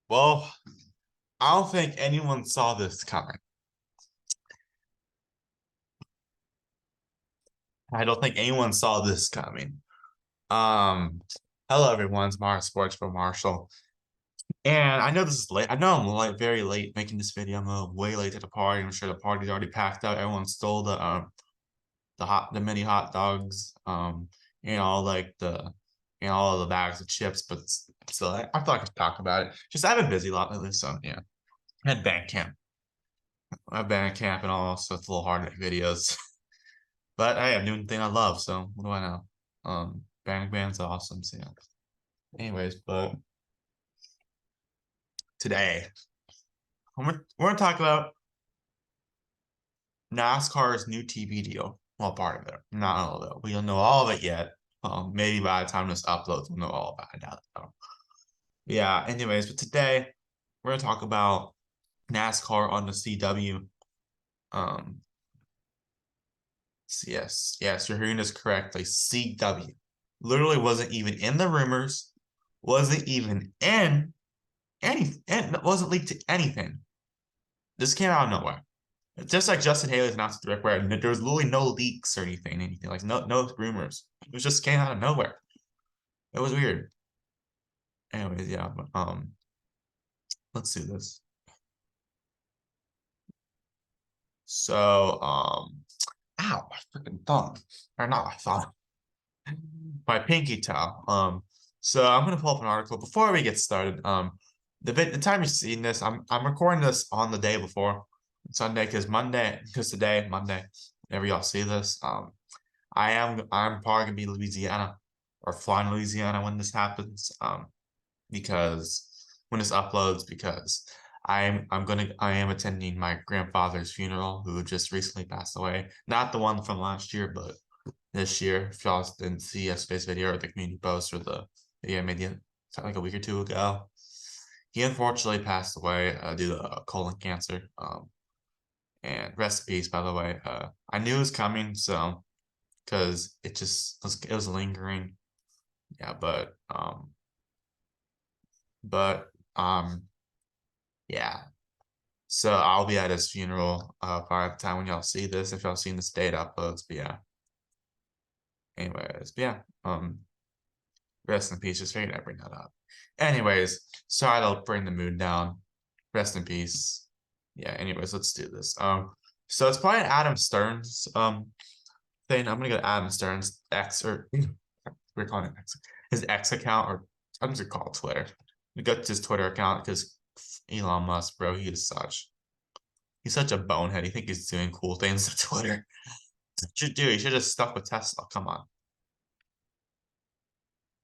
Well, I don't think anyone saw this coming. I don't think anyone saw this coming. Um, Hello everyone, it's Mars Sports for Marshall. And I know this is late. I know I'm like very late making this video. I'm way late to the party. I'm sure the party's already packed out. Everyone stole the mini hot dogs, and all like the and all of the bags of chips, but still I feel like I could talk about it. Just I've been busy a lot lately, so yeah. I had band camp. I had band camp and all, so it's a little hard to make videos. But hey, I'm doing the thing I love, so what do I know? Band's awesome. So yeah. Anyways, but today we're gonna talk about NASCAR's new TV deal. Well, part of it, not all of it. We don't know all of it yet. Maybe by the time this uploads, we'll know all about it. I doubt it, though. Yeah. Anyways, but today we're gonna talk about NASCAR on the CW. Um, yes, you're hearing this correctly. CW literally wasn't even in the rumors, wasn't even in and wasn't leaked to anything. This came out of nowhere. Just like Justin Haley's announced the direct where there was literally no leaks or anything like no rumors. It was just came out of nowhere. It was weird. Anyways, yeah, but, let's do this. So, ow, my freaking thumb, or not my thumb, my pinky toe. So I'm gonna pull up an article before we get started. The time you're seeing this, I'm recording this on the day before Sunday because today Monday, whenever y'all see this, I'm probably gonna be in Louisiana or flying to Louisiana when this happens. Because when this uploads, because I am attending my grandfather's funeral who just recently passed away. Not the one from last year, but this year. If y'all didn't see yesterday's video or the community post or the video I made like a week or two ago, he unfortunately passed away due to colon cancer. And rest in peace, by the way. I knew it was coming, so because it was lingering. Yeah, but yeah. So I'll be at his funeral by the time when y'all see this, if y'all seen this date uploads. But yeah. Anyways, but yeah. Rest in peace. Just figured I'd bring that up. Anyways, sorry to bring the mood down. Rest in peace. Yeah, anyways, let's do this. So it's probably Adam Stern's thing. I'm gonna go to Adam Stern's X or we're calling it X, his X account, or I'm just gonna call it Twitter. We go to his Twitter account because Elon Musk, bro, he's such a bonehead. He think he's doing cool things on Twitter. He should have stuck with Tesla. Come on.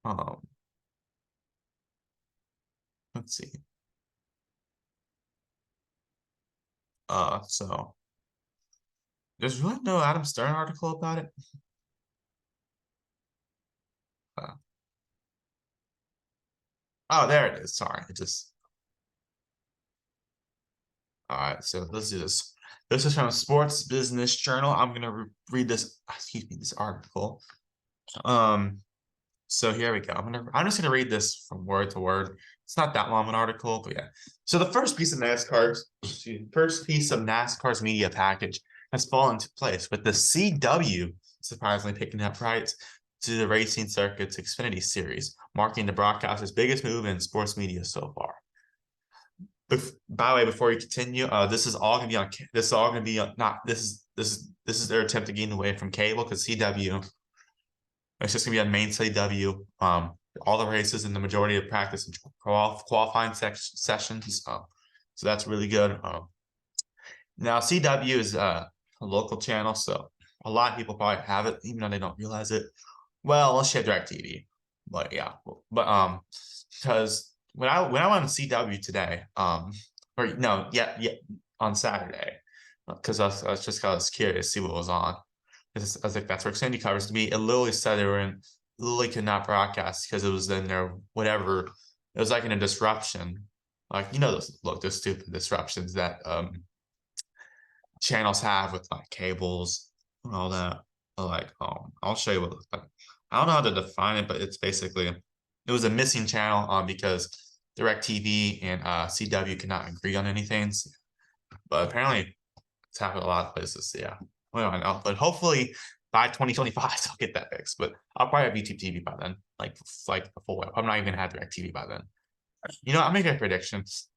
Um, let's see. So there's really no Adam Stern article about it. Uh, oh, there it is. Sorry, it just. All right, so let's do this. This is from Sports Business Journal. I'm gonna read this. Excuse me, this article. Um, So here we go. I'm just gonna read this from word to word. It's not that long of an article, but yeah. So the first piece of NASCAR's media package has fallen into place, with the CW surprisingly picking up rights to the racing circuit's Xfinity series, marking the broadcaster's biggest move in sports media so far. By the way, before you continue, this is all gonna be on. This is all gonna be on, not. This is their attempt to gain away from cable because CW. It's just gonna be on main CW. All the races and the majority of practice and qualifying sessions. So that's really good. Now CW is a local channel, so a lot of people probably have it, even though they don't realize it. Well, unless you have DirecTV, but yeah, but because when I went on CW today, or no, yeah, on Saturday, because I was just kind of curious to see what was on. I was like, that's where Xfinity covers to me. It literally said they were in, literally could not broadcast because it was in their whatever. It was like in a disruption. Like, those stupid disruptions that channels have with like cables and all that. Like, I'll show you what I don't know how to define it, but it's basically it was a missing channel because DirecTV and CW cannot agree on anything. But apparently it's happened a lot of places. Yeah. Well, I know. But hopefully by 2025 I'll get that fixed. But I'll probably have YouTube TV by then. Like the full web. I'm not even gonna have DirecTV by then. I'm making predictions.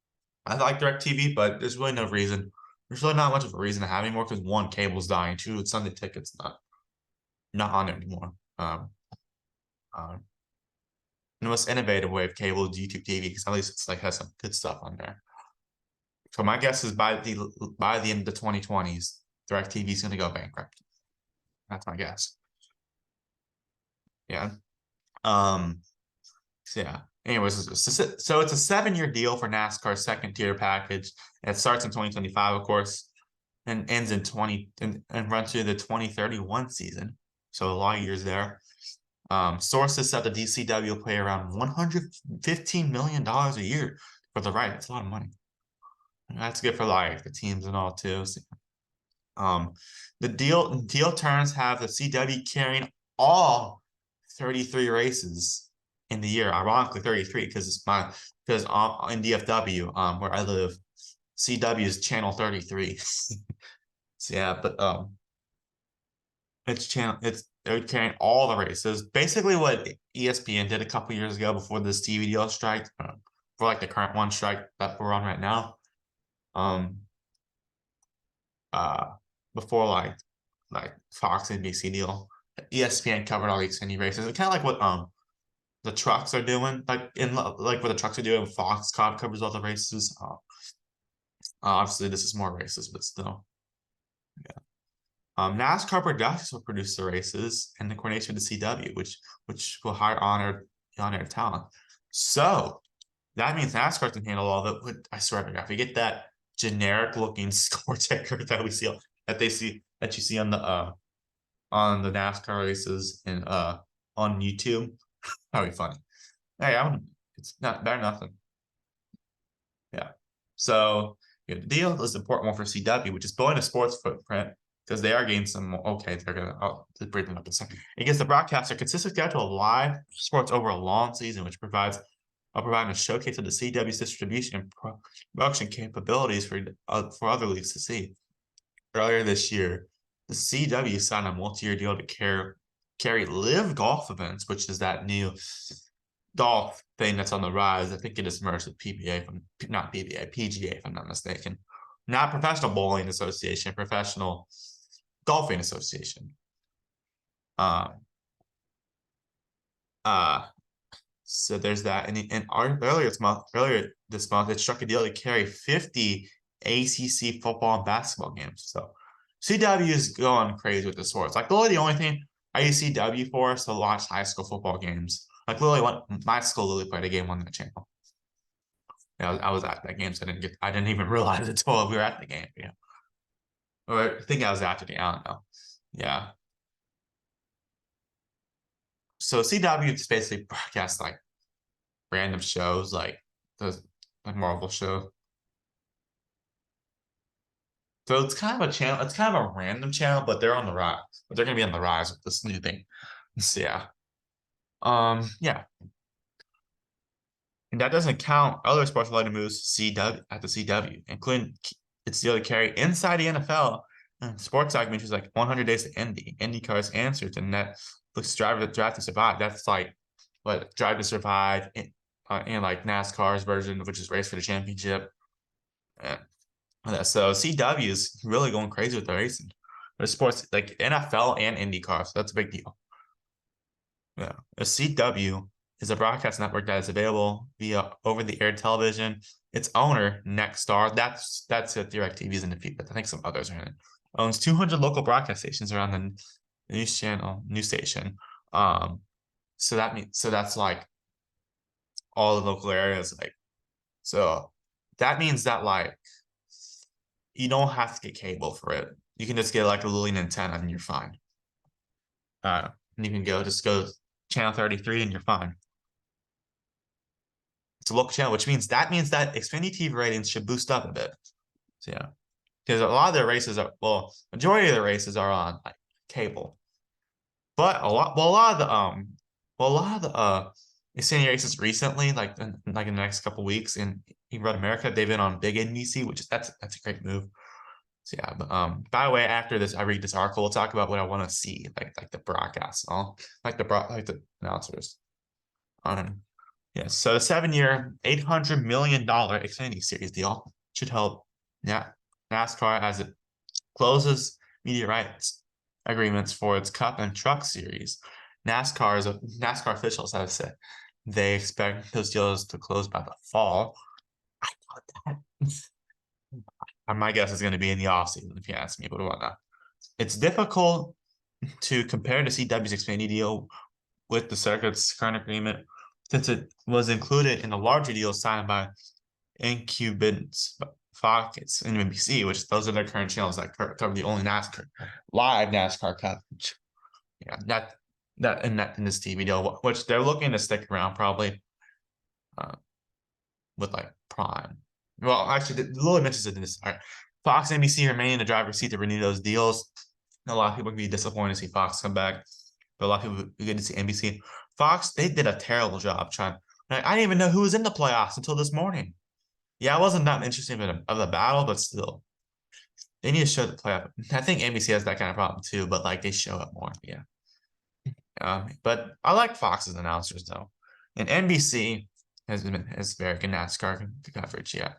I like DirecTV, but there's really no reason. There's really not much of a reason to have anymore because one, cable's dying. Two, Sunday tickets not on it anymore. The most innovative way of cable is YouTube TV because at least it's like has some good stuff on there. So my guess is by the end of the 2020s, DirecTV is going to go bankrupt. That's my guess. Yeah. So yeah. Anyways, so it's a 7-year deal for NASCAR's second tier package. It starts in 2025, of course, and ends in and runs through the 2031 season. So a lot of years there. Sources said the DCW will pay around $115 million a year for the right. It's a lot of money. That's good for like the teams and all too. So, the deal terms have the CW carrying all 33 races in the year. Ironically, 33 because in DFW, where I live, CW is channel 33. So yeah, but they're carrying all the races. Basically, what ESPN did a couple years ago before this TV deal strike, for like the current one strike that we're on right now. Before like Fox NBC deal, ESPN covered all the Xfinity races. It's kind of like what the trucks are doing, like what the trucks are doing. Fox covers all the races. Obviously, this is more races, but still, yeah. NASCAR Productions will produce the races in the coordination with the CW, which will hire honored talent. So that means NASCAR can handle all the. I swear to God, if we get that generic looking score checker that you see on the NASCAR races and on YouTube, that'd be funny. Hey, it's not better nothing. Yeah. So the deal is important one for CW, which is building a sports footprint because they are getting some. Okay, they're gonna. I'll break them up a second. It gives the broadcaster a consistent schedule of live sports over a long season, which providing a showcase of the CW's distribution and production capabilities for other leagues to see. Earlier this year, the CW signed a multi-year deal to carry live golf events, which is that new golf thing that's on the rise. I think it is merged with not PBA, PGA, if I'm not mistaken. Not Professional Bowling Association, Professional Golfing Association. So there's that. And earlier this month, it struck a deal to carry 50 ACC football and basketball games. So CW is going crazy with the sports. Like literally the only thing I use CW for is to watch high school football games. Like literally, my school literally played a game on the channel. Yeah, I was at that game, so I didn't even realize it until we were at the game. Yeah, or I think I was after the. I don't know. Yeah. So CW just basically broadcasts like random shows, like the Marvel show. So it's kind of a channel. It's kind of a random channel, but they're on the rise. But they're gonna be on the rise with this new thing. So yeah. Yeah. And that doesn't count other sports related moves CW at the CW, including its deal to carry inside the NFL and sports documentaries like 100 Days to Indy, IndyCar's answer to Netflix Drive to Survive. That's like what Drive to Survive and like NASCAR's version, which is Race for the Championship. And so CW is really going crazy with the racing. The sports like NFL and IndyCar, so that's a big deal. Yeah. A CW is a broadcast network that is available via over-the-air television. Its owner, Nexstar, that's it. DirecTV's in the feed, but I think some others are in it. Owns 200 local broadcast stations around the news station. So that's like all the local areas. Like, so that means that like you don't have to get cable for it. You can just get like a little antenna and you're fine. And you can just go channel 33 and you're fine. It's a local channel, which means that Xfinity TV ratings should boost up a bit. So yeah, because a lot of their races majority of the races are on like cable, but a lot of the Xfinity races recently, like in the next couple weeks in Road America, they've been on big NBC, which is that's a great move. So yeah, but by the way, after this, I read this article, we'll talk about what I want to see, like the broadcasts, all like the announcers on them. Yeah, so the 7-year, $800 million Xfinity Series deal should help, yeah, NASCAR as it closes media rights agreements for its Cup and Truck Series. NASCAR officials have said they expect those deals to close by the fall. I thought that. My guess is going to be in the offseason, if you ask me, but whatnot. It's difficult to compare the CW's Xfinity deal with the circuit's current agreement, since it was included in a larger deal signed by incumbents Fox and NBC, which those are their current channels that cover the only NASCAR live NASCAR coverage. Yeah, that in this TV deal, which they're looking to stick around probably with like Prime. Well, actually, the little interested in this. All right, Fox and NBC remain in the driver's seat to renew those deals. A lot of people can be disappointed to see Fox come back, but a lot of people get to see NBC. Fox, they did a terrible job trying. I didn't even know who was in the playoffs until this morning. Yeah, I wasn't that interested of the battle, but still, they need to show the playoff. I think NBC has that kind of problem too, but like they show up more. Yeah. But I like Fox's announcers though, and NBC has very good NASCAR coverage. Yeah,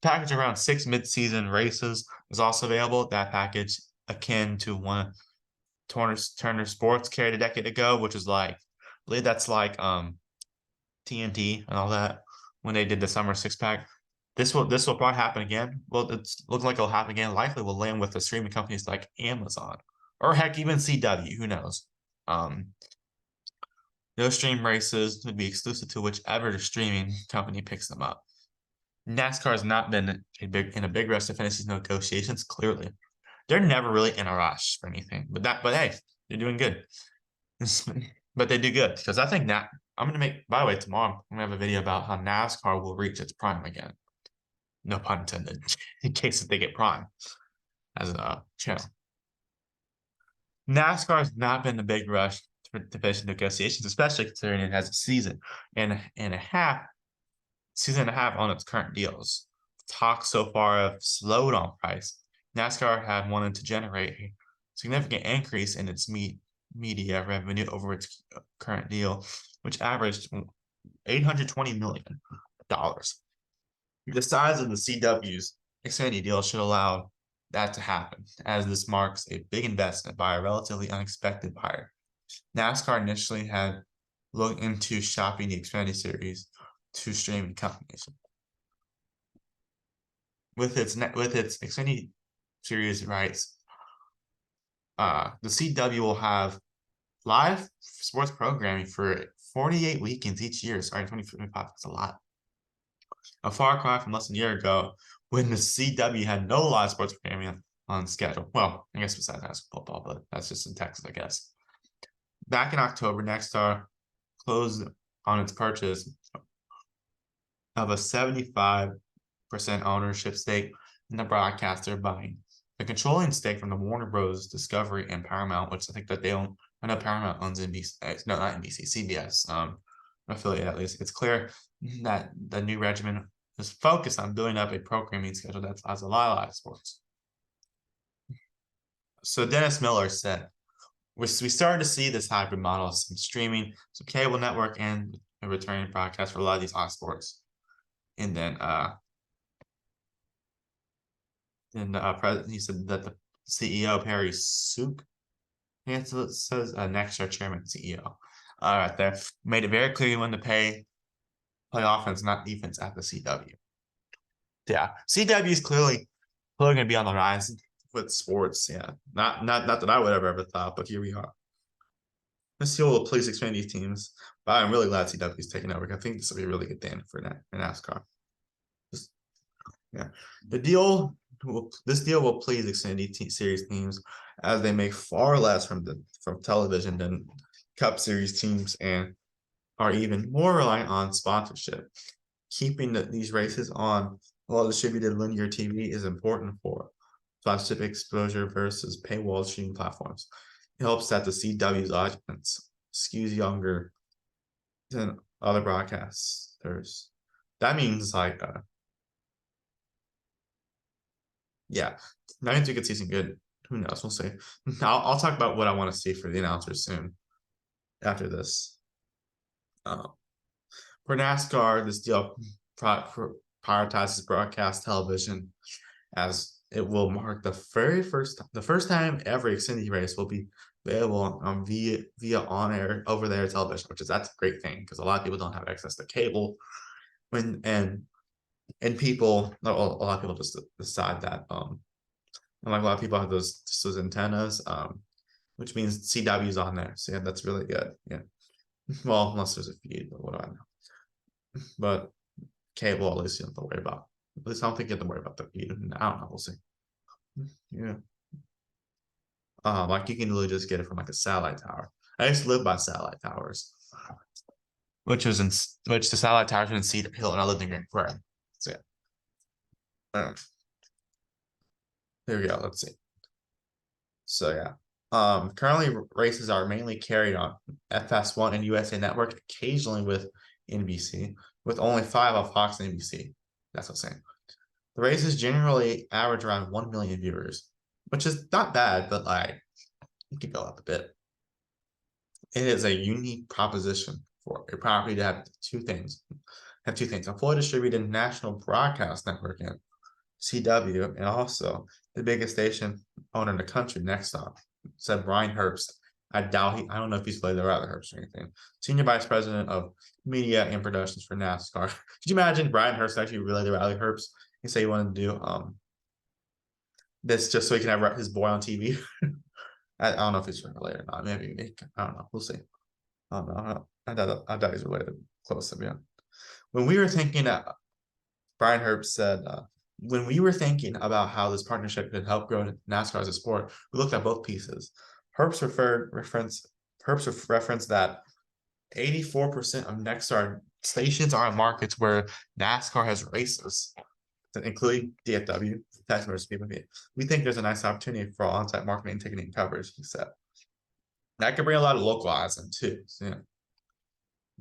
package around 6 mid-season races is also available. That package akin to one Turner Sports carried a decade ago, which was like, I believe that's like TNT and all that when they did the summer 6-pack. This will probably happen again. Well, it looks like it'll happen again. Likely will land with the streaming companies like Amazon or heck even CW. Who knows? Those stream races would be exclusive to whichever streaming company picks them up. NASCAR has not been in a big rush to finish these negotiations. Clearly, they're never really in a rush for anything. But hey, they're doing good. But they do good because I think that I'm gonna make. By the way, tomorrow I'm gonna have a video about how NASCAR will reach its prime again. No pun intended. In case if they get prime as a channel. NASCAR has not been in a big rush to finish negotiations, especially considering it has a season and a half on its current deals. Talks so far have slowed on price. NASCAR had wanted to generate a significant increase in its media revenue over its current deal, which averaged $820 million. The size of the CW's Xfinity deal should allow that to happen, as this marks a big investment by a relatively unexpected buyer. NASCAR initially had looked into shopping the Xfinity series to streaming companies. With its Xfinity series rights, the CW will have live sports programming for 48 weekends each year, starting 2025. That's a lot. A far cry from less than a year ago when the CW had no live sports programming on schedule. Well, I guess besides high school football, but that's just in Texas, I guess. Back in October, Nexstar closed on its purchase of a 75% ownership stake in the broadcaster, buying the controlling stake from the Warner Bros. Discovery and Paramount, which I think that they own. I know Paramount owns NBC. No, not NBC, CBS. Affiliate at least. It's clear that the new regimen is focused on building up a programming schedule that has a lot of live sports. So Dennis Miller said, we started to see this hybrid model, some streaming, some cable network, and a returning broadcast for a lot of these live sports. And then he said that the CEO Perry Sook, it says Nexstar chairman CEO. All right, there made it very clear when to play offense, not defense at the CW. Yeah, CW is clearly going to be on the rise with sports. Yeah, not that I would have ever thought, but here we are. Let's see what will please Xfinity teams. But I'm really glad CW is taking over. I think this will be a really good thing for NASCAR. Yeah, this deal will please Xfinity series teams as they make far less from television than Cup Series teams and are even more reliant on sponsorship. Keeping these races on well-distributed linear TV is important for sponsorship exposure versus paywall streaming platforms. It helps that the CW's audience skews younger than other broadcasters. That means like yeah, that means we could see some good. Who knows? We'll see. I'll talk about what I want to see for the announcers soon after this. Uh, for NASCAR, this deal prioritizes broadcast television, as it will mark the first time every Xfinity race will be available via on air over there television, that's a great thing because a lot of people don't have access to cable when and people a lot of people just decide that and like a lot of people have those antennas which means CW is on there, so yeah, that's really good. Yeah, well, unless there's a feed, but what do I know? But cable, at least you don't have to worry about. At least I don't think you have to worry about the feed. I don't know, we'll see. Yeah. Like you can literally just get it from like a satellite tower. I used to live by satellite towers, which the satellite towers in Cedar Hill, and I lived in Grand Prairie. So yeah. There we go. Let's see. So yeah. Currently races are mainly carried on FS1 and USA Network, occasionally with NBC, with only 5 on Fox and NBC. That's what I'm saying. The races generally average around 1 million viewers, which is not bad, but like it could go up a bit. It is a unique proposition for a property to have two things. A fully distributed national broadcast network and CW, and also the biggest station owner in the country, next up, said Brian Herbst. I don't know if he's played the Rather Herbst or anything. Senior Vice President of Media and Productions for NASCAR. Could you imagine Brian Herbst actually really the Riley Herbst? He said he wanted to do this just so he can have his boy on TV. I don't know if he's related or not. Maybe I don't know. We'll see. I don't know. I doubt he's related close. Yeah. When we were thinking, Brian Herbst said, when we were thinking about how this partnership could help grow NASCAR as a sport, we looked at both pieces. Herbst referenced that 84% of NASCAR stations are in markets where NASCAR has races, including DFW, Texas Motor Speedway. We think there's a nice opportunity for on-site marketing and ticketing coverage, he said. That could bring a lot of local eyes in too. So, yeah.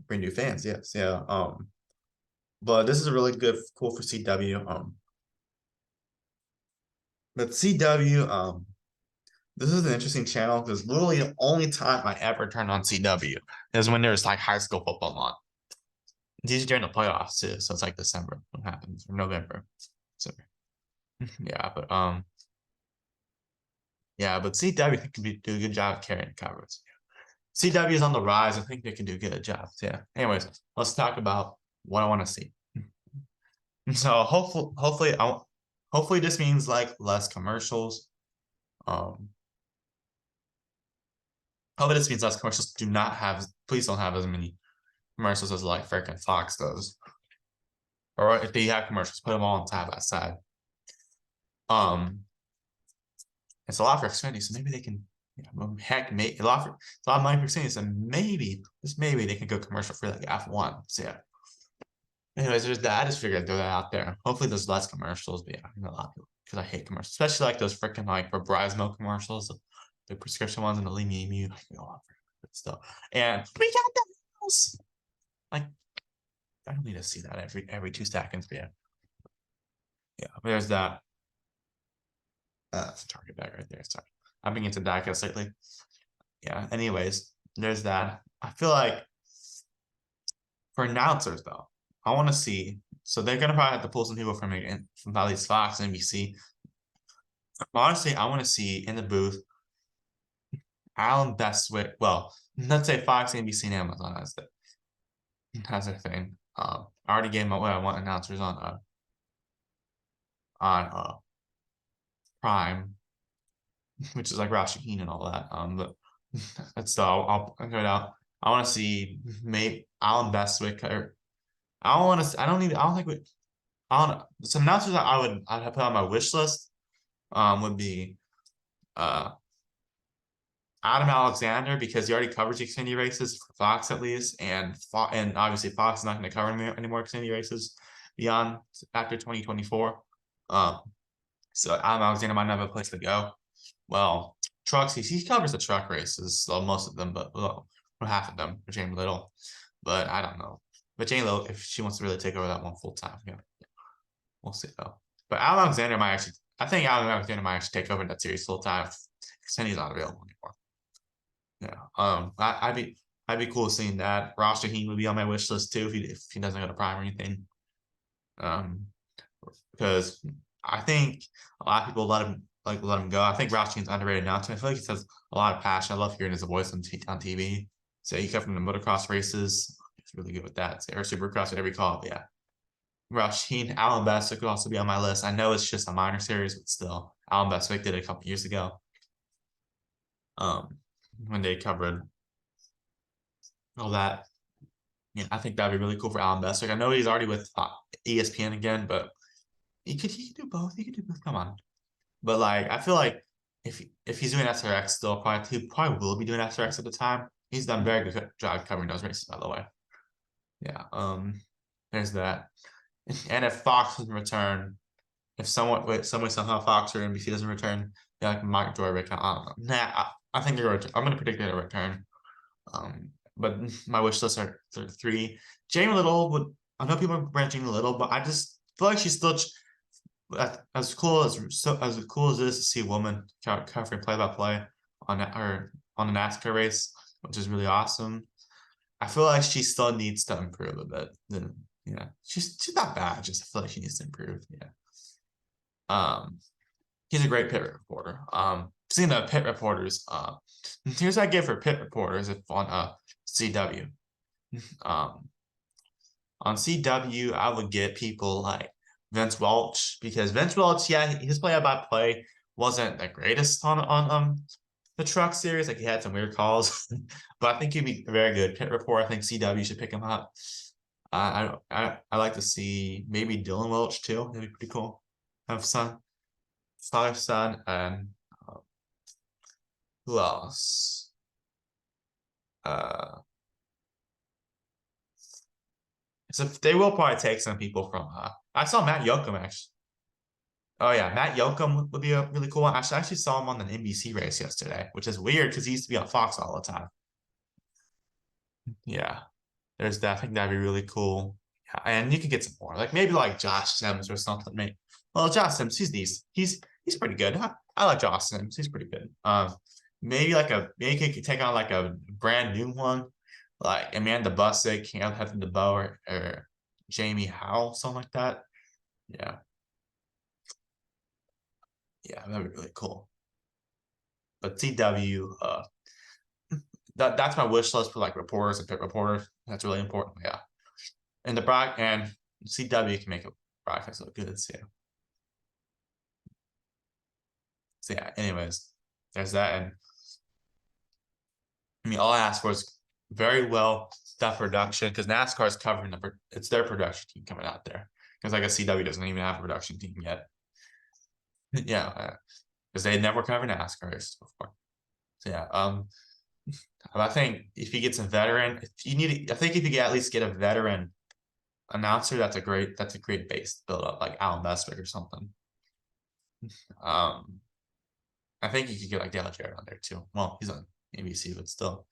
Bring new fans, yes. Yeah. But this is a really cool for CW. But CW, this is an interesting channel because literally the only time I ever turned on CW is when there's like high school football on. These are during the playoffs too, so it's like December what happens, or November. So yeah, but CW can do a good job of carrying coverage. CW is on the rise. I think they can do a good job. Yeah. Anyways, let's talk about what I want to see. So hopefully this means like less commercials. Hopefully this means less commercials please don't have as many commercials as like freaking Fox does. Or if they have commercials, put them all on side by side. It's a lot for Xfinity, so maybe they can, heck, it's a lot of money for Xfinity, so maybe they can go commercial free like F1. So yeah. Anyways, there's that. I just figured I'd throw that out there. Hopefully there's less commercials, but yeah, a lot of people, because I hate commercials, especially like those freaking like for Brismo commercials, the prescription ones and the Lean Emu. I can go on for good stuff. And we got the house. Like, I don't need to see that every 2 seconds, but yeah. Yeah, there's that. That's a target bag right there. Sorry. I'm being into diecast lately. Yeah, anyways, there's that. I feel like for announcers though, I want to see. So they're gonna probably have to pull some people from at least Fox and NBC. Honestly, I want to see in the booth Alan Bestwick. Well, let's say Fox, NBC, and Amazon has their thing. I already gave my what I want announcers on Prime, which is like Roush Shaheen and all that. But that's still I'll go it out. I want to see maybe Alan Bestwick or I don't want to. I don't need. I don't think we. I don't know. Some announcers that I'd have put on my wish list would be Adam Alexander, because he already covers Xfinity races for Fox at least, and obviously Fox is not going to cover any more Xfinity races beyond after 2024. So Adam Alexander might not have a place to go. Well, trucks, he covers the truck races, so most of them, but well, half of them for James Little. But I don't know. But J-Lo, if she wants to really take over that one full time, yeah, we'll see though. But Al Alexander might actually, I think Al Alexander might actually take over that series full time because he's not available anymore. Yeah. I'd be cool seeing that. Ross Shaheen would be on my wish list too if he doesn't go to Prime or anything. Um, because I think a lot of people let him go. I think Ross Shaheen's underrated now too. I feel like he has a lot of passion. I love hearing his voice on TV. So he kept from the motocross races. He's really good with that. Or Supercross, whatever you call it. Yeah. Ross Shaheen, Alan Bestwick could also be on my list. I know it's just a minor series, but still, Alan Bestwick did it a couple years ago. When they covered all that. Yeah, I think that'd be really cool for Alan Bestwick. I know he's already with ESPN again, but he could do both. He could do both. Come on. But like, I feel like if he's doing SRX still, he probably will be doing SRX at the time. He's done a very good job covering those races, by the way. Yeah. There's that. And if Fox doesn't return, if somehow Fox or NBC doesn't return, yeah, like Mike Jorvik, I don't know. I think they're. I'm gonna predict they're return. But my wish lists are three. Jamie Little would. I know people are branching a little, but I just feel like she's still as cool as it is to see a woman covering play-by-play on on a NASCAR race, which is really awesome. I feel like she still needs to improve a bit. Then yeah, she's not bad. Just I feel like she needs to improve. Yeah. He's a great pit reporter. Seeing the pit reporters. Here's what I give for pit reporters if on CW. Um, on CW, I would get people like Vince Welch because Vince Welch, yeah, his play-by-play wasn't the greatest on the truck series. Like he had some weird calls, but I think he'd be a very good pit report. I think CW should pick him up. I like to see maybe Dylan Welch too. That'd be pretty cool. Have son, and who else? Uh, so they will probably take some people from. I saw Matt Yoakum actually. Oh yeah, Matt Yoakum would be a really cool one. I actually saw him on an NBC race yesterday, which is weird because he used to be on Fox all the time. Yeah, there's that. I think that'd be really cool. Yeah, and you could get some more, like maybe like Josh Sims or something. Maybe. Well, Josh Sims, he's pretty good. I like Josh Sims. He's pretty good. Maybe he could take on like a brand new one, like Amanda Busick, Heather DeBow, or Jamie Howell, something like that. Yeah, yeah, that'd be really cool. But CW, that's my wish list for like reporters and pit reporters. That's really important. Yeah, and and CW can make a broadcast look good. So yeah. Anyways, there's that, and I mean, all I ask for is very well done production because NASCAR is covering it's their production team coming out there because I guess CW doesn't even have a production team yet. Yeah, because they never covered NASCAR races before. So yeah, I think if you get some veteran, I think if you at least get a veteran announcer, that's a great base to build up, like Alan Bestwick or something. Um, I think you could get like Dale Jarrett on there too. Well, he's on ABC, but still.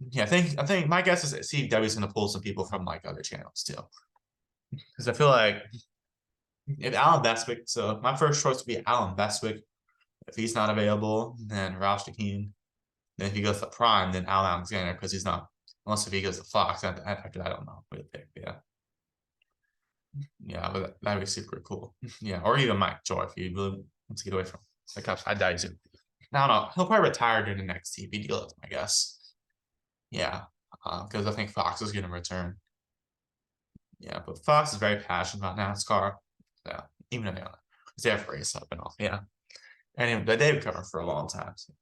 Yeah, I think my guess is that CW is going to pull some people from like other channels too, because I feel like if Alan Bestwick. So my first choice would be Alan Bestwick. If he's not available, then Roush King. Then if he goes to Prime, then Al Alexander because he's not. Unless if he goes to Fox, after that, I don't know who to pick. Yeah, yeah, but that'd be super cool. Yeah, or even Mike Joy if he really wants to get away from the Cubs. I doubt he's. I don't know. He'll probably retire during the next TV deal, I guess. Yeah, because I think Fox is going to return. Yeah, but Fox is very passionate about NASCAR. Yeah, even though they have race up and all. Yeah, and they've covered for a long time. So.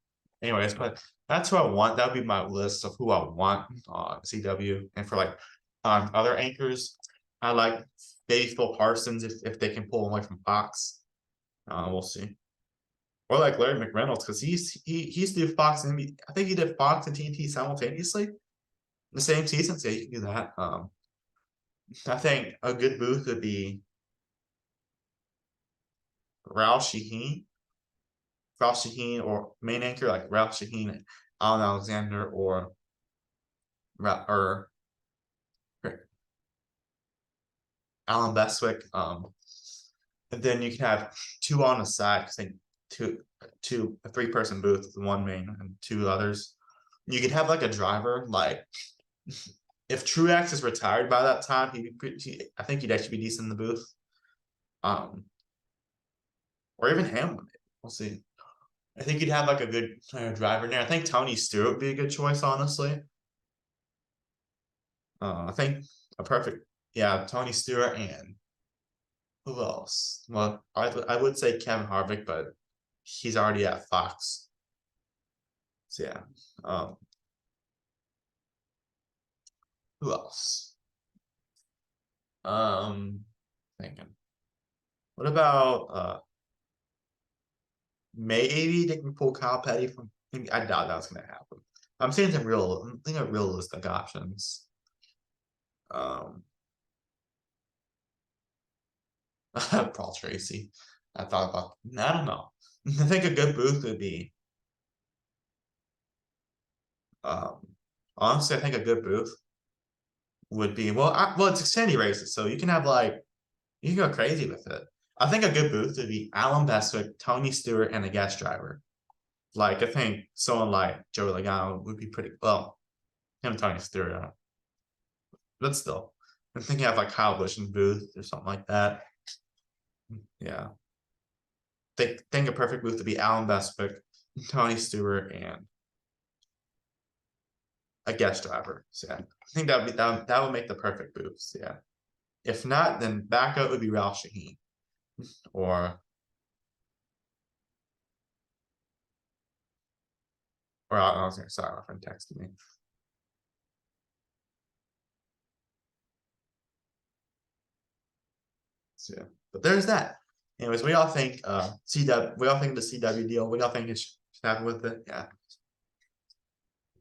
Anyways, but that's who I want. That would be my list of who I want on CW. And for like other anchors, I like maybe Phil Parsons if they can pull him away from Fox. We'll see. Or like Larry McReynolds because he used to do Fox and I think he did Fox and TNT simultaneously the same season. So you can do that. I think a good booth would be Ralph Shaheen. Ralph Shaheen or main anchor like Ralph Shaheen, Alan Alexander, or Alan Bestwick. And then you can have two on the side because they a 3-person booth with one main and 2 others. You could have like a driver, like if Truex is retired by that time, I think he'd actually be decent in the booth. Or even Hamlin. We'll see. I think you'd have like a good driver in there. I think Tony Stewart would be a good choice, honestly. I think a perfect, yeah, Tony Stewart and who else? Well, I would say Kevin Harvick, but he's already at Fox. So yeah. Who else? Thinking. What about maybe they can pull Kyle Petty from? I doubt that's gonna happen. I'm saying some I'm thinking of realistic options. Paul Tracy. I thought about. I don't know. I think a good booth would be. Honestly, I think a good booth would be well. It's Xfinity races, so you can have like you can go crazy with it. I think a good booth would be Alan Bestwick, Tony Stewart, and a guest driver. Like I think someone like Joe Logano would be pretty well. Him, Tony Stewart, but still, I'm thinking of like Kyle Busch in booth or something like that. Yeah, think a perfect booth to be Alan Bestwick, Tony Stewart, and a guest driver. So yeah, I think that would make the perfect booths. Yeah. If not, then backup would be Ralph Shaheen or I was gonna sorry, my friend texted me. So yeah, but there's that. Anyways, we all think CW. We all think the CW deal. We all think it should happen with it. Yeah.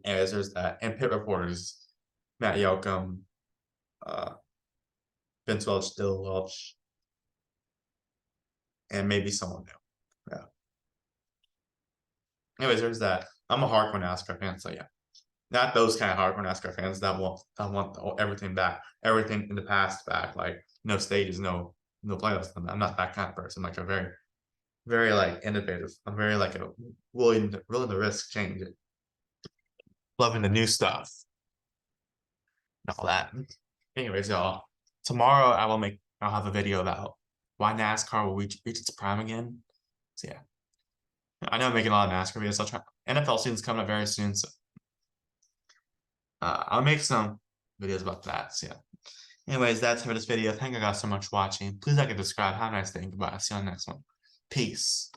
Anyways, there's that. And pit reporters, Matt Yoakum, Vince Welch, Dill Welch, and maybe someone new. Yeah. Anyways, there's that. I'm a hardcore NASCAR fan, so yeah. Not those kind of hardcore NASCAR fans that want everything back, everything in the past back, like no stages, no playoffs. I'm not that kind of person. Like a very like innovative. I'm very like a willing to risk change it. Loving the new stuff. And all that. Anyways, y'all. Tomorrow I'll have a video about why NASCAR will reach its prime again. So yeah. I know I'm making a lot of NASCAR videos. I'll try. NFL season's coming up very soon, so I'll make some videos about that. So yeah. Anyways, that's it for this video. Thank you guys so much for watching. Please like and subscribe. Have a nice day. Goodbye. See you on the next one. Peace.